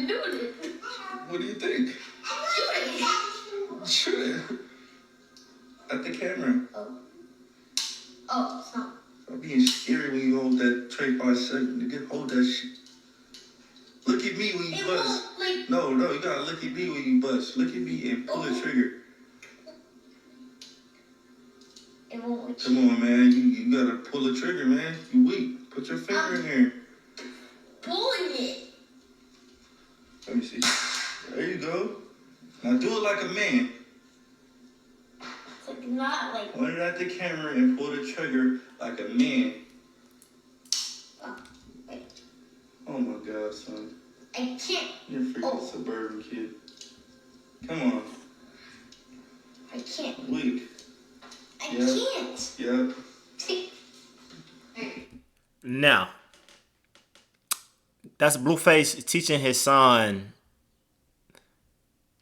to do with it? What do you think? Shoot it. At the camera. Oh, stop. Stop being scary when you hold that tray by second. Nigga, hold that shit. Look at me when you bust. No, you gotta look at me when you bust. Look at me and pull the trigger. It won't. Come on, man. You gotta pull the trigger, man. You weak. Put your finger in there. Pulling it. Let me see. There you go. Now do it like a man. It's not like. Point it at the camera and pull the trigger like a man. Oh, wait. Oh my God, son. I can't. You're a freaking suburban kid. Come on. I can't. Weak. I can't. Yep. Now, that's Blueface teaching his son,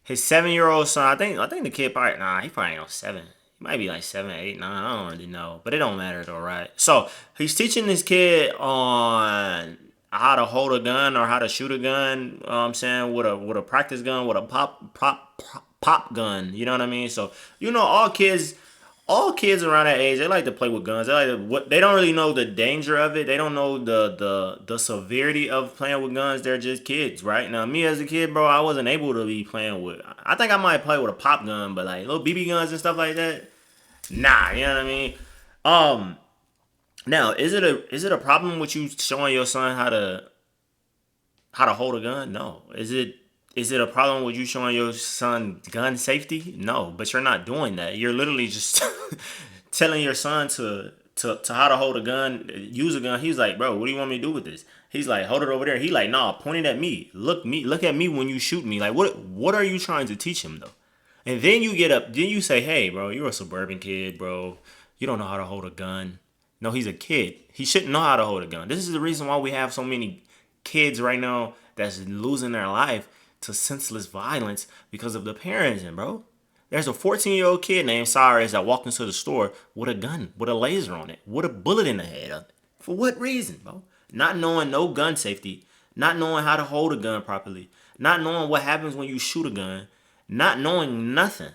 his 7-year-old son. I think the kid probably he probably ain't no 7. He might be like 7, 8, 9. I don't really know, but it don't matter though, right? So he's teaching this kid on how to hold a gun or how to shoot a gun. You know what I'm saying, with a practice gun, with a pop gun. You know what I mean? So all kids around that age, they like to play with guns. They don't really know the danger of it. They don't know the severity of playing with guns. They're just kids, right? Now, me as a kid, bro, I wasn't able to be playing with. I think I might play with a pop gun, but like little BB guns and stuff like that, nah. You know what I mean? Now, is it a problem with you showing your son how to hold a gun? No. Is it a problem with you showing your son gun safety? No, but you're not doing that. You're literally just telling your son to how to hold a gun, use a gun. He's like, bro, what do you want me to do with this? He's like, hold it over there. He like, nah, point it at me. Look at me when you shoot me. Like, what are you trying to teach him though? And then you get up, then you say, hey, bro, you're a suburban kid, bro. You don't know how to hold a gun. No, he's a kid. He shouldn't know how to hold a gun. This is the reason why we have so many kids right now that's losing their life to senseless violence because of the parenting, bro. There's a 14-year-old kid named Cyrus that walked into the store with a gun, with a laser on it, with a bullet in the head of it. For what reason, bro? Not knowing no gun safety, not knowing how to hold a gun properly, not knowing what happens when you shoot a gun, not knowing nothing.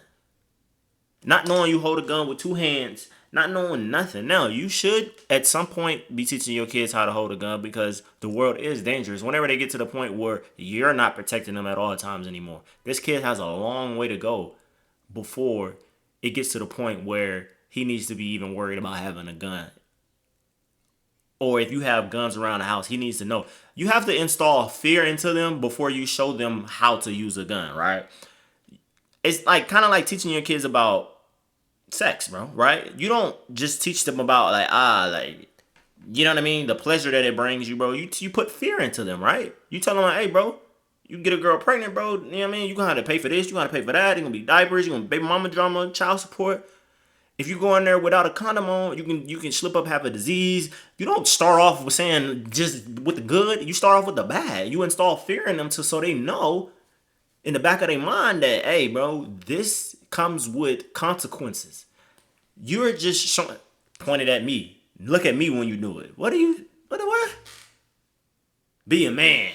Not knowing you hold a gun with 2 hands, not knowing nothing. Now, you should, at some point, be teaching your kids how to hold a gun because the world is dangerous. Whenever they get to the point where you're not protecting them at all times anymore. This kid has a long way to go before it gets to the point where he needs to be even worried about having a gun. Or if you have guns around the house, he needs to know. You have to install fear into them before you show them how to use a gun, right? It's like kind of like teaching your kids about sex, bro, right? You don't just teach them about you know what I mean, the pleasure that it brings you, bro. You put fear into them, right? You tell them, like, hey, bro, you get a girl pregnant, bro, you know what I mean? You're gonna have to pay for this, you're gonna have to pay for that, you're gonna be diapers, you're gonna baby mama drama, child support. If you go in there without a condom on, you can slip up, have a disease. You don't start off with saying just with the good. You start off with the bad. You install fear in them so they know in the back of their mind that, hey, bro, this comes with consequences. You're just showing, pointed at me. Look at me when you do it. What? Be a man.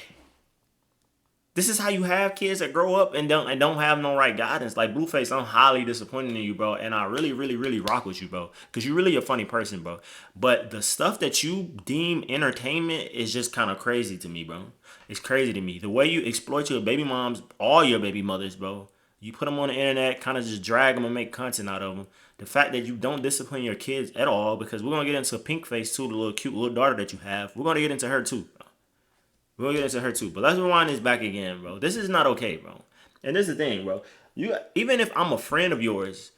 This is how you have kids that grow up and don't have no right guidance. Like Blueface, I'm highly disappointed in you, bro. And I really, really, really rock with you, bro. Because you're really a funny person, bro. But the stuff that you deem entertainment is just kind of crazy to me, bro. It's crazy to me. The way you exploit your baby moms, all your baby mothers, bro. You put them on the internet, kind of just drag them and make content out of them. The fact that you don't discipline your kids at all, because we're going to get into Pinkface too, the little cute little daughter that you have. We're going to get into her too. But let's rewind this back again, bro. This is not okay, bro. And this is the thing, bro. Even if I'm a friend of yours,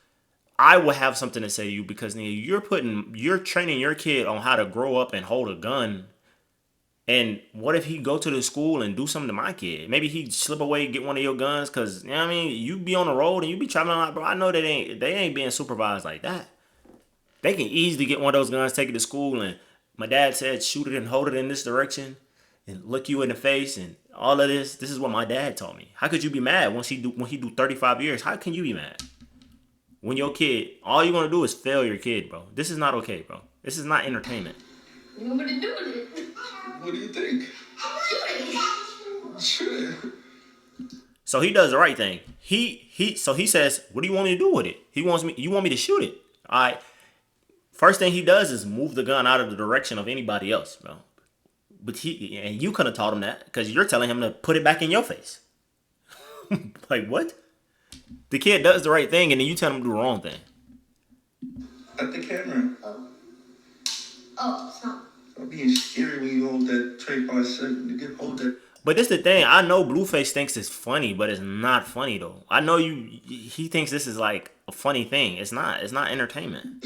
I will have something to say to you because you're training your kid on how to grow up and hold a gun. And what if he go to the school and do something to my kid? Maybe he slip away, get one of your guns, cause you know what I mean, you be on the road and you be traveling a lot, bro. I know they ain't being supervised like that. They can easily get one of those guns, take it to school, and my dad said shoot it and hold it in this direction and look you in the face and all of this. This is what my dad taught me. How could you be mad when he do 35 years? How can you be mad? When your kid, all you're gonna do is fail your kid, bro. This is not okay, bro. This is not entertainment. You want me to do it? What do you think? Shit. So he does the right thing. So he says, "What do you want me to do with it?" You want me to shoot it? All right. First thing he does is move the gun out of the direction of anybody else, bro. But you could have taught him that because you're telling him to put it back in your face. Like what? The kid does the right thing and then you tell him to do the wrong thing. At the camera. Stop being scary when you hold that tray by second. You can hold that. But this the thing. I know Blueface thinks it's funny, but it's not funny though. I know he thinks this is like a funny thing. It's not. It's not entertainment.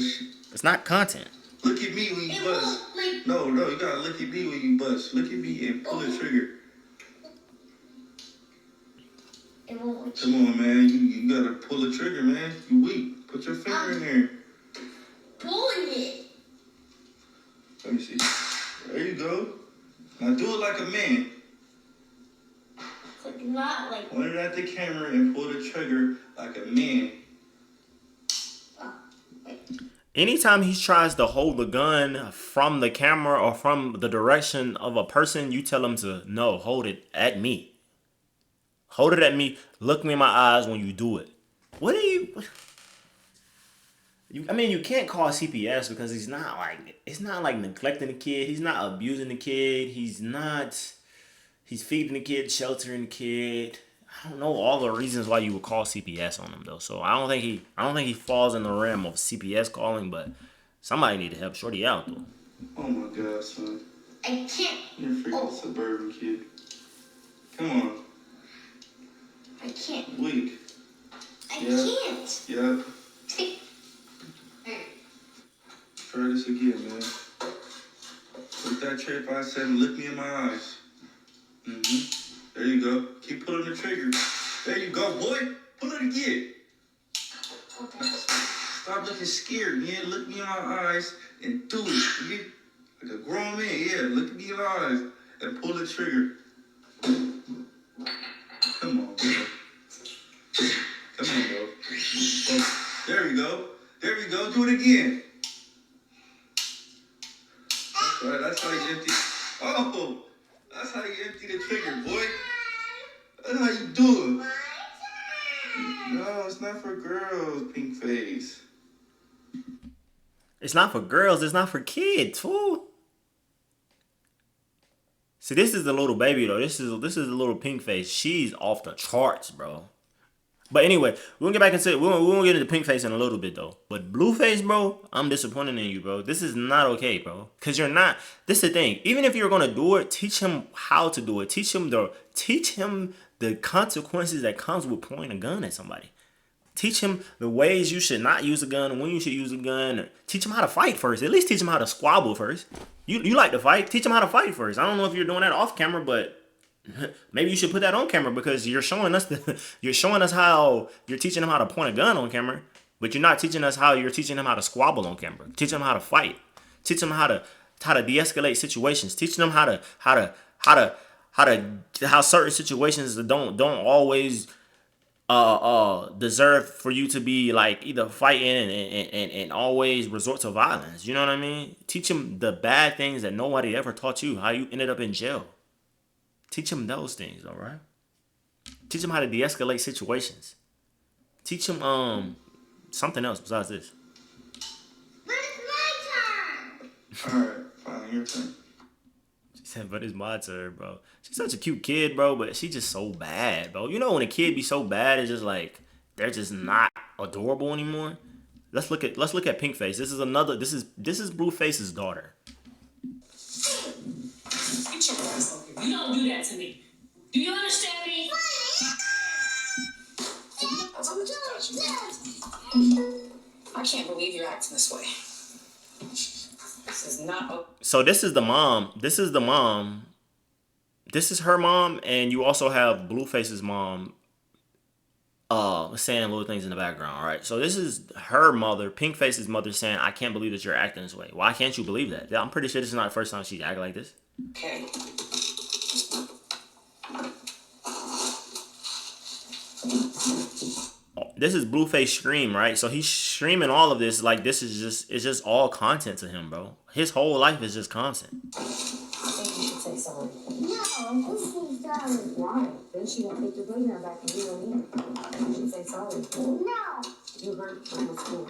It's not content. Look at me when you bust. No, you gotta look at me when you bust. Look at me and pull the trigger. Come on, man. You gotta pull the trigger, man. You weak. Put your finger in there. Pulling it. Let me see. There you go. Now do it like a man. Not like. Point it at the camera and pull the trigger like a man. Anytime he tries to hold the gun from the camera or from the direction of a person, you tell him to, no, hold it at me. Hold it at me. Look me in my eyes when you do it. What are you... I mean, you can't call CPS because it's not like neglecting the kid. He's not abusing the kid. He's feeding the kid, sheltering the kid. I don't know all the reasons why you would call CPS on him though. So I don't think he falls in the realm of CPS calling, but somebody need to help Shorty out though. Oh my God, son. I can't. You're a freaking suburban kid. Come on. I can't. Weak. I can't. Yep. Try this again, man. Put that tray by second. Look me in my eyes. There you go. Keep pulling the trigger. There you go, boy. Pull it again. Okay. Stop looking scared, man. Look me in my eyes and do it. You like a grown man. Yeah, look me in my eyes and pull the trigger. Come on, bro. Come on, bro. Oh, there we go. There we go. Do it again. That's right. That's how you empty. Oh, that's how you empty the trigger, boy. That's how you do it. No, it's not for girls, pink face. It's not for girls. It's not for kids, fool. See, this is the little baby though. This is the little pink face. She's off the charts, bro. But anyway, we'll get back into it. We'll get into pink face in a little bit though. But Blueface, bro, I'm disappointed in you, bro. This is not okay, bro. Cause you're not. This is the thing. Even if you're gonna do it, teach him how to do it. Teach him the consequences that comes with pointing a gun at somebody. Teach him the ways you should not use a gun and when you should use a gun. Or teach him how to fight first. At least teach him how to squabble first. You like to fight. Teach him how to fight first. I don't know if you're doing that off camera, but maybe you should put that on camera because you're showing us how you're teaching him how to point a gun on camera, but you're not teaching us how you're teaching him how to squabble on camera. Teach him how to fight. Teach him how to de-escalate situations. Teach them how certain situations don't always deserve for you to be like either fighting and always resort to violence. You know what I mean? Teach him the bad things that nobody ever taught you, how you ended up in jail. Teach him those things, all right? Teach him how to de-escalate situations. Teach him something else besides this. But it's my turn. All right, fine, your turn. She said, but it's my turn, bro. She's such a cute kid, bro, but she's just so bad, bro. You know when a kid be so bad, it's just like they're just not adorable anymore. Let's look at Pink Face. This is Blueface's daughter. Get your ass over here. You don't do that to me. Do you understand me? I can't believe you're acting this way. This is not. So this is the mom. This is the mom. This is her mom, and you also have Blueface's mom saying little things in the background, all right? So this is her mother, Pinkface's mother, saying, I can't believe that you're acting this way. Why can't you believe that? I'm pretty sure this is not the first time she's acting like this. Okay. This is Blueface Scream, right? So he's streaming all of this like it's just all content to him, bro. His whole life is just content. I think you should say something. No, this is sorry. Why? Then she won't take your playground back and you and me. You should say sorry. No. You hurt my school.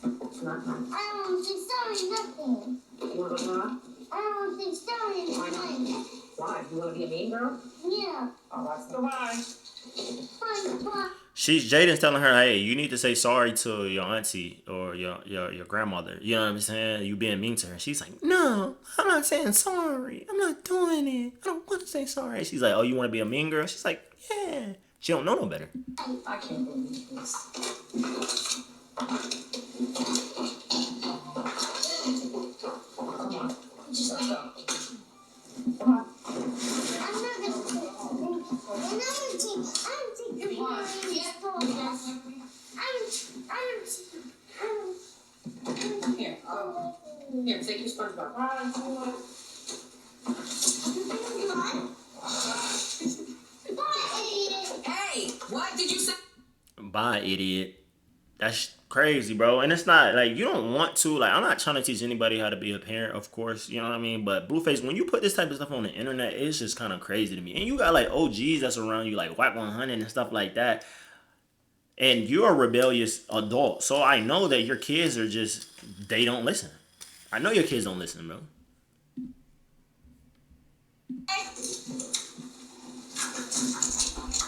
It's not mine. I don't want to say sorry, nothing. You want to go home? I don't want to say sorry, nothing. Why? You want to be a mean girl? Yeah. Oh, that's no. Bye. Bye. Jaden's telling her, hey, you need to say sorry to your auntie or your grandmother. You know what I'm saying? You being mean to her. She's like, no, I'm not saying sorry. I'm not doing it. I don't want to say sorry. She's like, oh, you want to be a mean girl? She's like, yeah. She don't know no better. I can't believe this. Come on. Just let's go. Come on. I'm not going to take Here, take your SpongeBob. Hey, what did you say? Bye, idiot. That's crazy, bro. And it's not like you don't want to. Like, I'm not trying to teach anybody how to be a parent, of course. You know what I mean? But Blueface, when you put this type of stuff on the internet, it's just kind of crazy to me. And you got like OGs that's around you, like White 100 and stuff like that. And you're a rebellious adult. So I know that your kids are just, they don't listen. I know your kids don't listen, bro.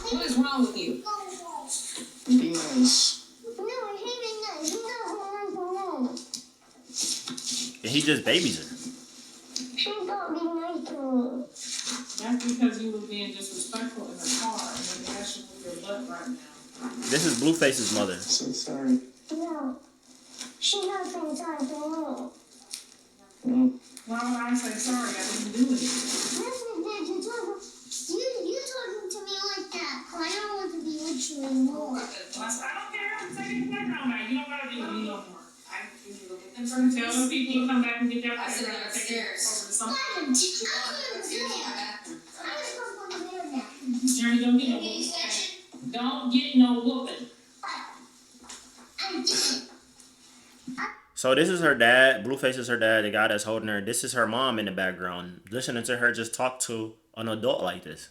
What is wrong with you? Be nice. And he just babies her. She don't be nice to me. That's because you were being disrespectful in the car and then mashing with your butt right now. This is Blueface's mother. So sorry. No. She's not saying sorry to me. No. Why would I say sorry? I didn't do it. You talking to me like that. I don't want to be with you anymore. I don't care. I'm taking the playground back. You don't gotta be with me no more. I need to go get them from tell them people to come back and get their playground. I said upstairs. Journey, don't get no whooping. Don't get no whooping. I did. So this is her dad. Blueface is her dad, the guy that's holding her. This is her mom in the background. Listening to her just talk to an adult like this.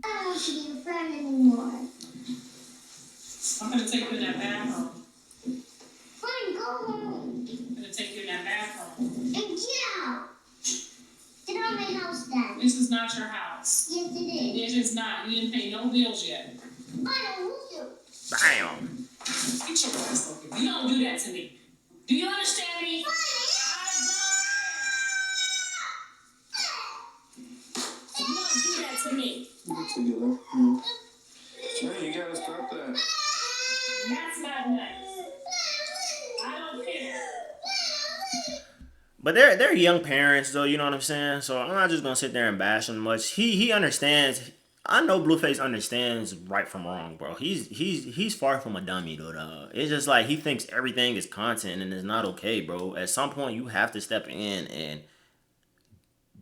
I don't want to be your friend anymore. I'm going to take you in that bathroom. Fine, go home. I'm going to take you in that bathroom. And get out. Get out of my house, Dad. This is not your house. Yes, it is. It is not. You didn't pay no bills yet. I don't want to. Bam! Get your ass over here. You don't do that to me. Do you understand me? You don't do that to me. Get together. No. Hey, you gotta stop that. That's not nice. I don't care. But they're young parents though, you know what I'm saying? So I'm not just gonna sit there and bash him much. He understands. I know Blueface understands right from wrong, bro. He's far from a dummy, though, dog. It's just like he thinks everything is content and it's not okay, bro. At some point, you have to step in and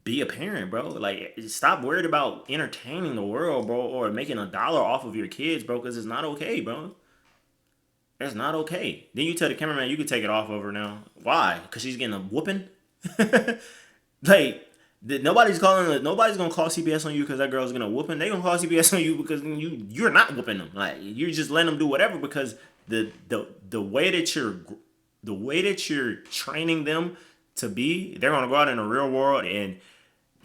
be a parent, bro. Like, stop worried about entertaining the world, bro, or making $1 off of your kids, bro, because it's not okay, bro. It's not okay. Then you tell the cameraman you can take it off of her now. Why? Because she's getting a whooping? Like... Nobody's gonna call CPS on you because that girl's gonna whoop him. They gonna call CPS on you because you're not whooping them. Like, you're just letting them do whatever because the way that you're training them to be, they're gonna go out in the real world and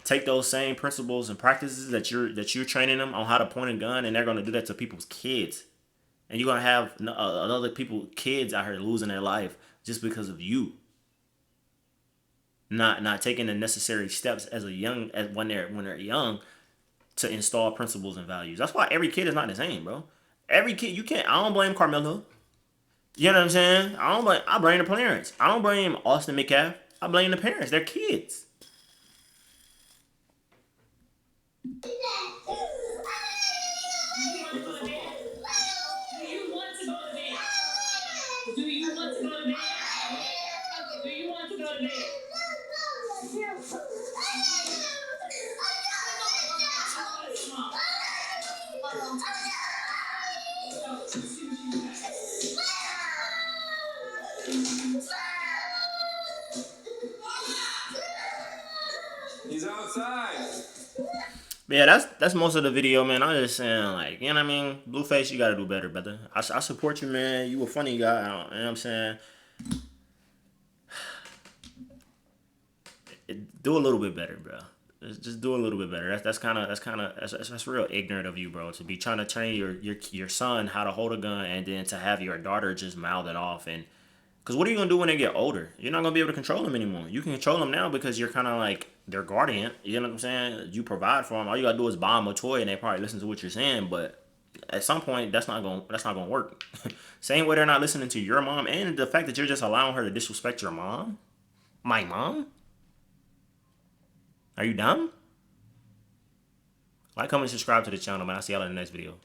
take those same principles and practices that you're training them on how to point a gun, and they're gonna do that to people's kids. And you're gonna have other kids out here losing their life just because of you. Not taking the necessary steps when they're young to install principles and values. That's why every kid is not the same, bro. Every kid, I don't blame Carmelo. You know what I'm saying? I blame the parents. I don't blame Austin Metcalf. I blame the parents. They're kids. Do you want to go to bed? Do you want to go to bed? Do you want to go to bed? He's outside. But yeah, that's most of the video, man. I'm just saying, like, you know what I mean? Blueface, you gotta do better, brother. I support you, man. You a funny guy. You know what I'm saying? Do a little bit better, bro. Just do a little bit better. That's real ignorant of you, bro. To be trying to train your son how to hold a gun, and then to have your daughter just mouth it off. And because what are you gonna do when they get older? You're not gonna be able to control them anymore. You can control them now because you're kind of like their guardian. You know what I'm saying? You provide for them. All you gotta do is buy them a toy, and they probably listen to what you're saying. But at some point, that's not gonna work. Same way they're not listening to your mom, and the fact that you're just allowing her to disrespect your mom. My mom? Are you dumb? Like, comment, subscribe to the channel, man. I'll see y'all in the next video.